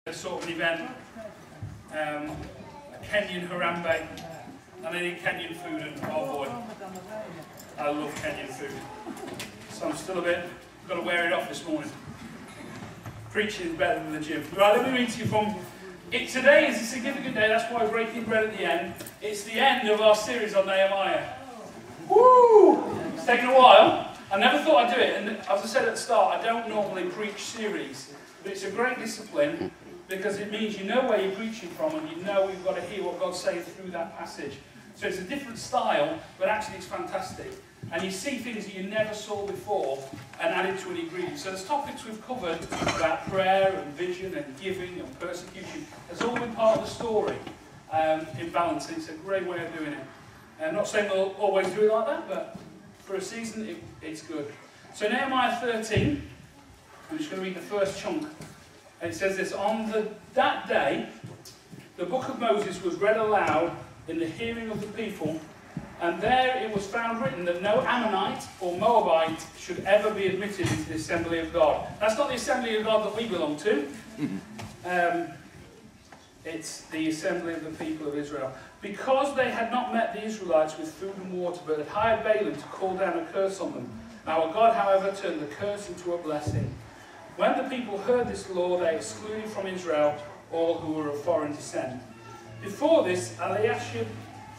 A sort of an event, a Kenyan Harambe, and they eat Kenyan food, and oh boy, I love Kenyan food. So I'm still got to wear it off this morning. Preaching is better than the gym. Right, let me read to you from, today is a significant day, that's why we're breaking bread at the end. It's the end of our series on Nehemiah. Woo! It's taken a while. I never thought I'd do it, and as I said at the start, I don't normally preach series, but it's a great discipline, because it means you know where you're preaching from and you know you've got to hear what God's saying through that passage. So it's a different style, but actually it's fantastic. And you see things that you never saw before and added to an ingredient. So there's topics we've covered about prayer and vision and giving and persecution. It's all been part of the story in balance. It's a great way of doing it. I'm not saying we'll always do it like that, but for a season it's good. So Nehemiah 13, I'm just going to read the first chunk. And it says this, that day, the book of Moses was read aloud in the hearing of the people, and there it was found written that no Ammonite or Moabite should ever be admitted into the assembly of God. That's not the assembly of God that we belong to. It's the assembly of the people of Israel. Because they had not met the Israelites with food and water, but had hired Balaam to call down a curse on them. Our God, however, turned the curse into a blessing. When the people heard this law, they excluded from Israel all who were of foreign descent. Before this, Eliashib,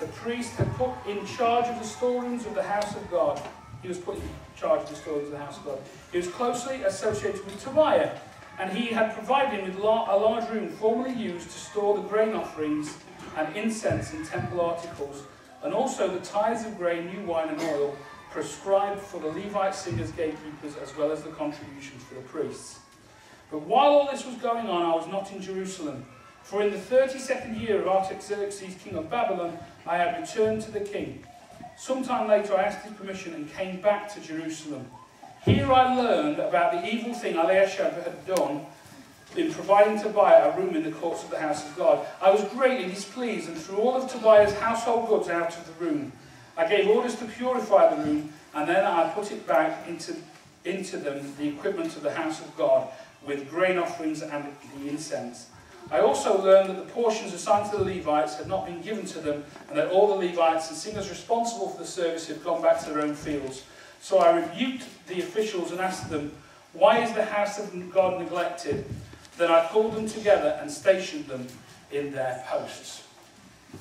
the priest, had put in charge of the storerooms of the house of God. He was put in charge of the storerooms of the house of God. He was closely associated with Tobiah, and he had provided him with a large room formerly used to store the grain offerings and incense and temple articles, and also the tithes of grain, new wine and oil, prescribed for the Levite singers, gatekeepers, as well as the contributions for the priests. But while all this was going on, I was not in Jerusalem. For in the 32nd year of Artaxerxes, king of Babylon, I had returned to the king. Sometime later I asked his permission and came back to Jerusalem. Here I learned about the evil thing Eliashib had done in providing Tobiah a room in the courts of the house of God. I was greatly displeased and threw all of Tobiah's household goods out of the room. I gave orders to purify the room, and then I put it back into them, the equipment of the house of God, with grain offerings and the incense. I also learned that the portions assigned to the Levites had not been given to them, and that all the Levites and singers responsible for the service had gone back to their own fields. So I rebuked the officials and asked them, "Why is the house of God neglected?" Then I called them together and stationed them in their posts.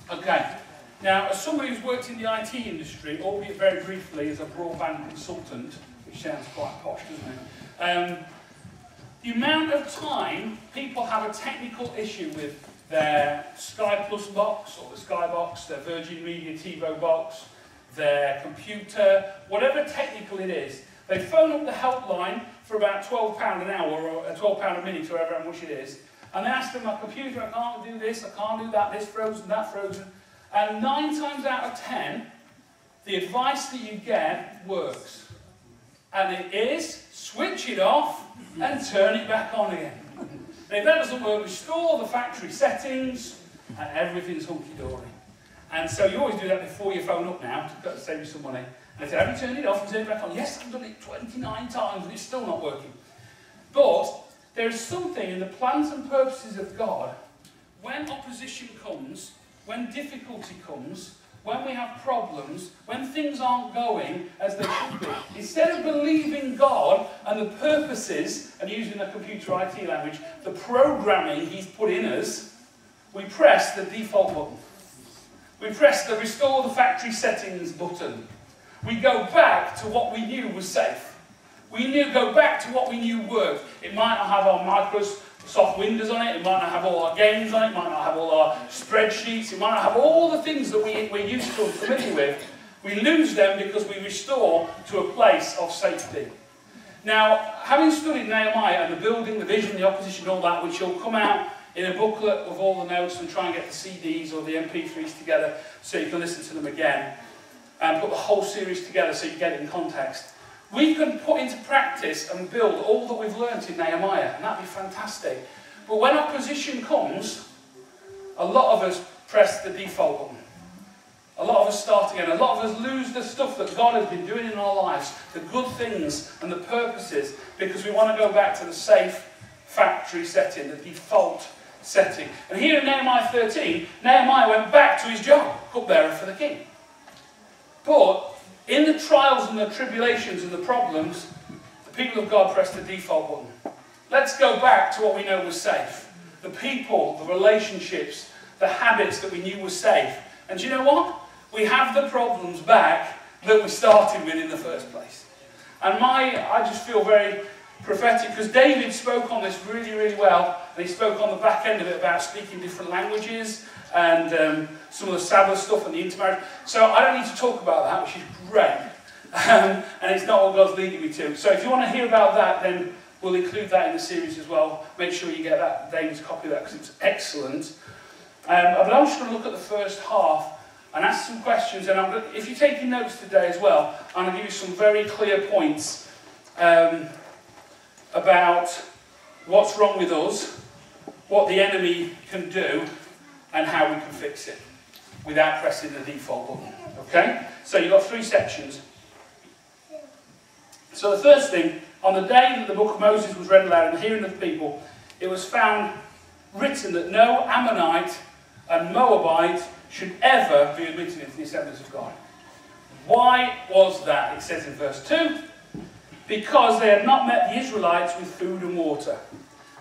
Okay. Now, as somebody who's worked in the IT industry, albeit very briefly as a broadband consultant, which sounds quite posh, doesn't it? The amount of time people have a technical issue with their Sky Plus box, or the Sky box, their Virgin Media TiVo box, their computer, whatever technical it is, they phone up the helpline for about £12 an hour, or £12 a minute, or however much it is, and they ask them, my computer, I can't do this, I can't do that, this frozen, that frozen. And 9 times out of 10, the advice that you get works. And it is, switch it off and turn it back on again. And if that doesn't work, restore the factory settings and everything's hunky-dory. And so you always do that before you phone up now to save you some money. And they say, have you turned it off and turned it back on? Yes, I've done it 29 times and it's still not working. But there is something in the plans and purposes of God, when opposition comes, when difficulty comes, when we have problems, when things aren't going as they should be, instead of believing God and the purposes, and using the computer IT language, the programming He's put in us, we press the default button. We press the restore the factory settings button. We go back to what we knew was safe. Go back to what we knew worked. It might not have our Microsoft Windows on it, it might not have all our games on it, it might not have all our spreadsheets, it might not have all the things that we're used to and familiar with. We lose them because we restore to a place of safety. Now, having studied Nehemiah and the building, the vision, the opposition, all that, which will come out in a booklet with all the notes and try and get the CDs or the MP3s together so you can listen to them again, and put the whole series together so you get it in context. We can put into practice and build all that we've learnt in Nehemiah, and that'd be fantastic. But when opposition comes, a lot of us press the default button. A lot of us start again. A lot of us lose the stuff that God has been doing in our lives, the good things and the purposes, because we want to go back to the safe, factory setting, the default setting. And here in Nehemiah 13, Nehemiah went back to his job, cupbearer for the king. But in the trials and the tribulations and the problems, the people of God pressed the default button. Let's go back to what we know was safe. The people, the relationships, the habits that we knew were safe. And do you know what? We have the problems back that we started with in the first place. And I just feel very prophetic, because David spoke on this really, really well, and he spoke on the back end of it about speaking different languages, and some of the Sabbath stuff and the intermarriage. So I don't need to talk about that, which is great. And it's not what God's leading me to. So if you want to hear about that, then we'll include that in the series as well. Make sure you get that, David's copy of that, because it's excellent. But I'm just going to look at the first half and ask some questions. And if you're taking notes today as well, I'm going to give you some very clear points about what's wrong with us, what the enemy can do, and how we can fix it without pressing the default button. Okay? So you've got 3 sections. So the first thing, on the day that the book of Moses was read aloud in the hearing of the people, it was found written that no Ammonite and Moabite should ever be admitted into the assemblies of God. Why was that? It says in verse 2, because they had not met the Israelites with food and water,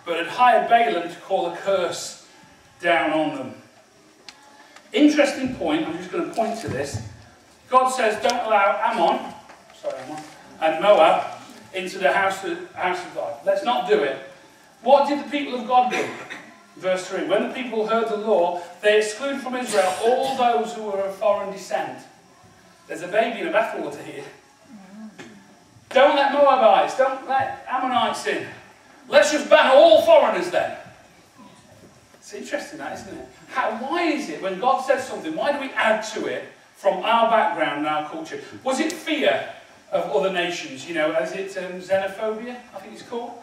but had hired Balaam to call a curse down on them. Interesting point, I'm just going to point to this. God says, don't allow Ammon and Moab into the house of God. Let's not do it. What did the people of God do? Verse 3, when the people heard the law, they excluded from Israel all those who were of foreign descent. There's a baby in a bathwater here. Don't let Moabites, don't let Ammonites in. Let's just ban all foreigners then. It's interesting that, isn't it? Why is it when God says something, why do we add to it from our background and our culture? Was it fear of other nations? You know, is it xenophobia, I think it's called?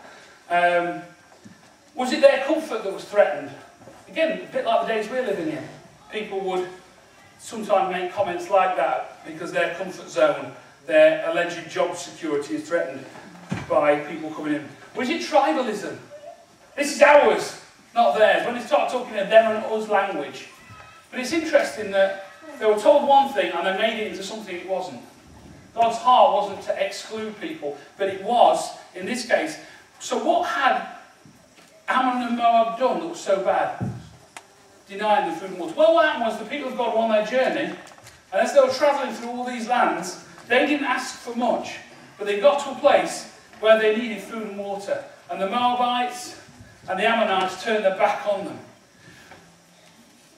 Was it their comfort that was threatened? Again, a bit like the days we're living in. People would sometimes make comments like that because their comfort zone, their alleged job security is threatened by people coming in. Was it tribalism? This is ours, not theirs. When they start talking in them and us language. But it's interesting that they were told one thing and they made it into something it wasn't. God's heart wasn't to exclude people, but it was, in this case. So what had Ammon and Moab done that was so bad? Denying the food and water. Well, what happened was the people of God were on their journey, and as they were travelling through all these lands, they didn't ask for much, but they got to a place where they needed food and water. And the Moabites and the Ammonites turned their back on them.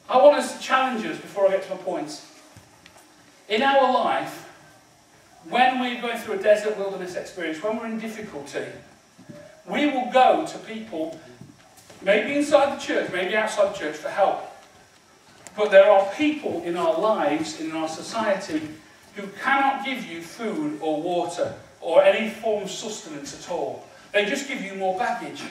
I want us to challenge us before I get to my points. In our life, when we're going through a desert wilderness experience, when we're in difficulty, we will go to people, maybe inside the church, maybe outside the church, for help. But there are people in our lives, in our society, who cannot give you food or water or any form of sustenance at all. They just give you more baggage.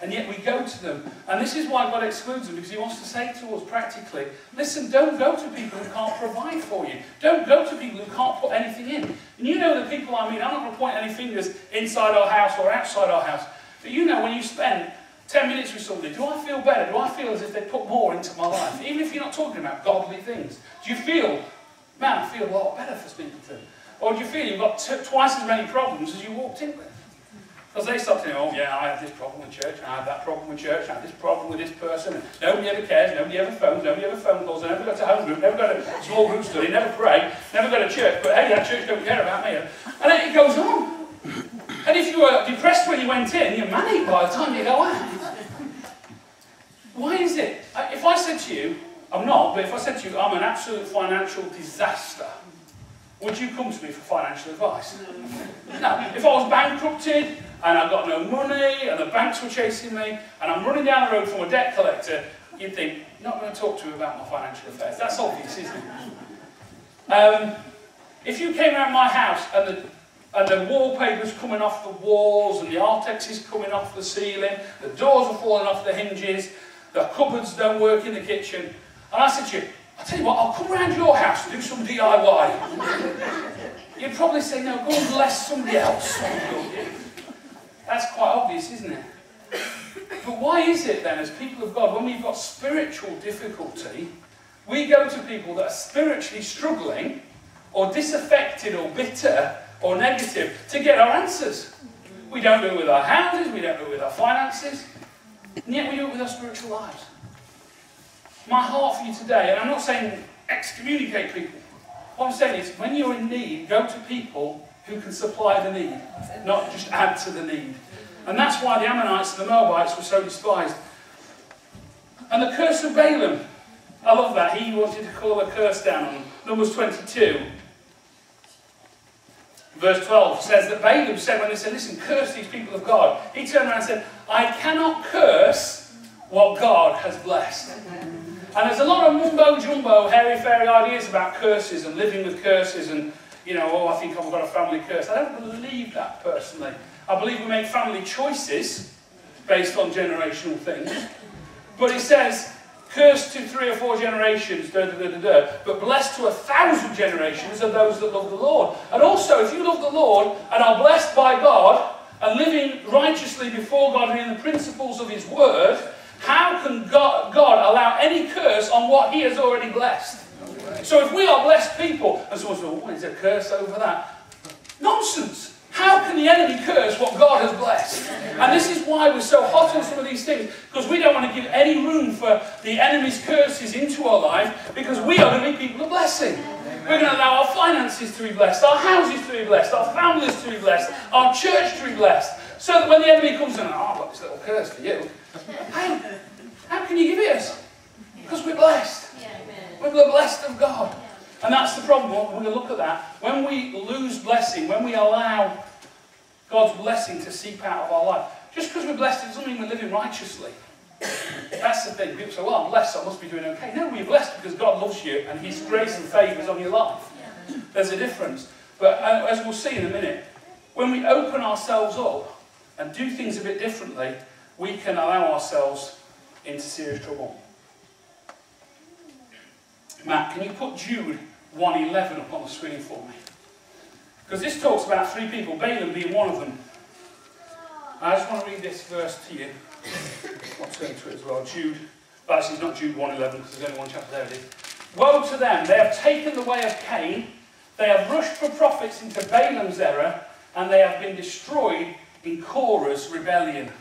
And yet we go to them. And this is why God excludes them, because he wants to say to us practically, listen, don't go to people who can't provide for you. Don't go to people who can't put anything in. And you know the people I mean. I'm not going to point any fingers inside our house or outside our house. But you know when you spend 10 minutes with somebody, do I feel better? Do I feel as if they put more into my life? Even if you're not talking about godly things. Do you feel, man, I feel a lot better for speaking to them? Or do you feel you've got twice as many problems as you walked in with? Because they start saying, oh yeah, I have this problem with church, I have that problem with church, I have this problem with this person, and nobody ever cares, nobody ever phones, nobody ever phone calls, I never go to home group, never go to small group study, never pray, never go to church, but hey, that church don't care about me. And then it goes on. And if you were depressed when you went in, you're manic by the time you go out. Why is it? If I said to you, I'm not, but if I said to you, I'm an absolute financial disaster, would you come to me for financial advice? No. If I was bankrupted, and I've got no money, and the banks were chasing me, and I'm running down the road from a debt collector, you'd think, not going to talk to me about my financial affairs. That's obvious, isn't it? If you came around my house, and the wallpaper's coming off the walls, and the Artex is coming off the ceiling, the doors are falling off the hinges, the cupboards don't work in the kitchen, and I said to you, I'll tell you what, I'll come round your house and do some DIY. You'd probably say, no, go and bless somebody else. That's quite obvious, isn't it? But why is it then, as people of God, when we've got spiritual difficulty, we go to people that are spiritually struggling, or disaffected, or bitter, or negative, to get our answers? We don't do it with our houses, we don't do it with our finances, and yet we do it with our spiritual lives. My heart for you today, and I'm not saying excommunicate people. What I'm saying is, when you're in need, go to people who can supply the need, not just add to the need. And that's why the Ammonites and the Moabites were so despised. And the curse of Balaam, I love that. He wanted to call a curse down on them. Numbers 22, verse 12 says that Balaam said, when they said, listen, curse these people of God, he turned around and said, I cannot curse what God has blessed. And there's a lot of mumbo-jumbo, hairy-fairy ideas about curses and living with curses and, you know, oh, I think I've got a family curse. I don't believe that personally. I believe we make family choices based on generational things. But it says, cursed to 3 or 4 generations, but blessed to 1,000 generations are those that love the Lord. And also, if you love the Lord and are blessed by God and living righteously before God and in the principles of His Word, how can God allow any curse on what He has already blessed? So if we are blessed people, and someone says, oh, is there a curse over that? Nonsense! How can the enemy curse what God has blessed? And this is why we're so hot on some of these things, because we don't want to give any room for the enemy's curses into our life, because we are going to be people of blessing. We're going to allow our finances to be blessed, our houses to be blessed, our families to be blessed, our church to be blessed, so that when the enemy comes in, oh, I've got this little curse for you. How can you give it us? Because we're blessed. We're blessed of God. And that's the problem. We're going to look at that. When we lose blessing, when we allow God's blessing to seep out of our life, just because we're blessed, it doesn't mean we're living righteously. That's the thing. People say, well, I'm blessed, so I must be doing okay. No, we're blessed because God loves you and His grace and favour is on your life. There's a difference. But as we'll see in a minute, when we open ourselves up and do things a bit differently, we can allow ourselves into serious trouble. Matt, can you put Jude 1:11 up on the screen for me? Because this talks about 3 people, Balaam being one of them. I just want to read this verse to you. I'll turn to it as well. Jude, but actually it's not Jude 1:11 because there's only one chapter there. It is. Woe to them, they have taken the way of Cain, they have rushed for profits into Balaam's error, and they have been destroyed in Korah's rebellion.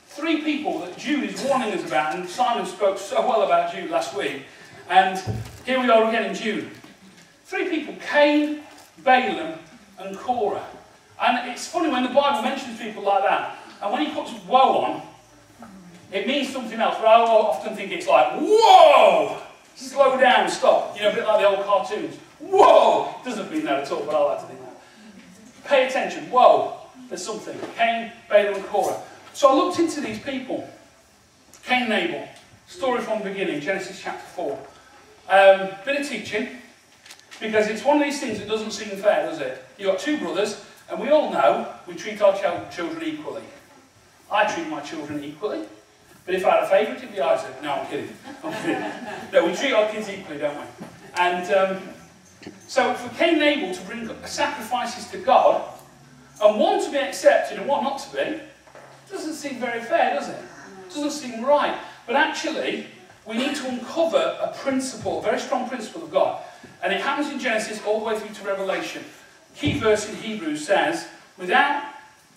3 people that Jude is warning us about, and Simon spoke so well about Jude last week. And here we are again in Jude. 3 people, Cain, Balaam, and Korah. And it's funny when the Bible mentions people like that, and when he puts woe on, it means something else. But I often think it's like, whoa! Slow down, stop. You know, a bit like the old cartoons. Whoa! It doesn't mean that at all, but I like to think that. Pay attention. Whoa! There's something. Cain, Balaam, and Korah. So I looked into these people. Cain and Abel. Story from the beginning, Genesis chapter 4. Bit of teaching, because it's one of these things that doesn't seem fair, does it? You've got 2 brothers, and we all know we treat our children equally. I treat my children equally, but if I had a favourite, it'd be Isaac. No, I'm kidding. No, we treat our kids equally, don't we? And so for Cain and Abel to bring sacrifices to God, and one to be accepted and one not to be, doesn't seem very fair, does it? Doesn't seem right. But actually, we need to uncover a principle, a very strong principle of God. And it happens in Genesis all the way through to Revelation. Key verse in Hebrews says, without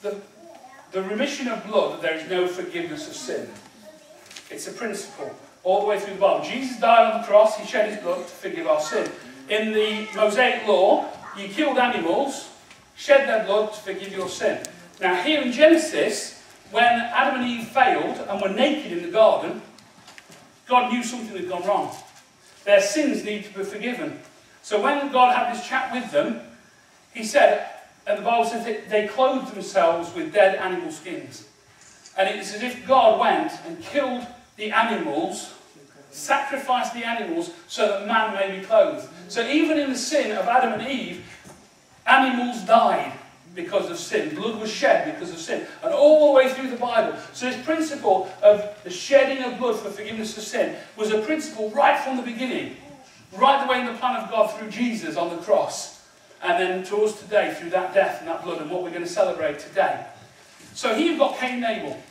the remission of blood, there is no forgiveness of sin. It's a principle all the way through the Bible. Jesus died on the cross, He shed His blood to forgive our sin. In the Mosaic law, you killed animals, shed their blood to forgive your sin. Now here in Genesis, when Adam and Eve failed and were naked in the garden, God knew something had gone wrong. Their sins need to be forgiven. So when God had this chat with them, He said, and the Bible says that they clothed themselves with dead animal skins. And it's as if God went and killed the animals, sacrificed the animals, so that man may be clothed. So even in the sin of Adam and Eve, animals died because of sin. Blood was shed because of sin. And all the way through the Bible. So this principle of the shedding of blood for forgiveness of sin was a principle right from the beginning. Right the way in the plan of God through Jesus on the cross. And then to us today through that death and that blood and what we're going to celebrate today. So here you've got Cain and Abel.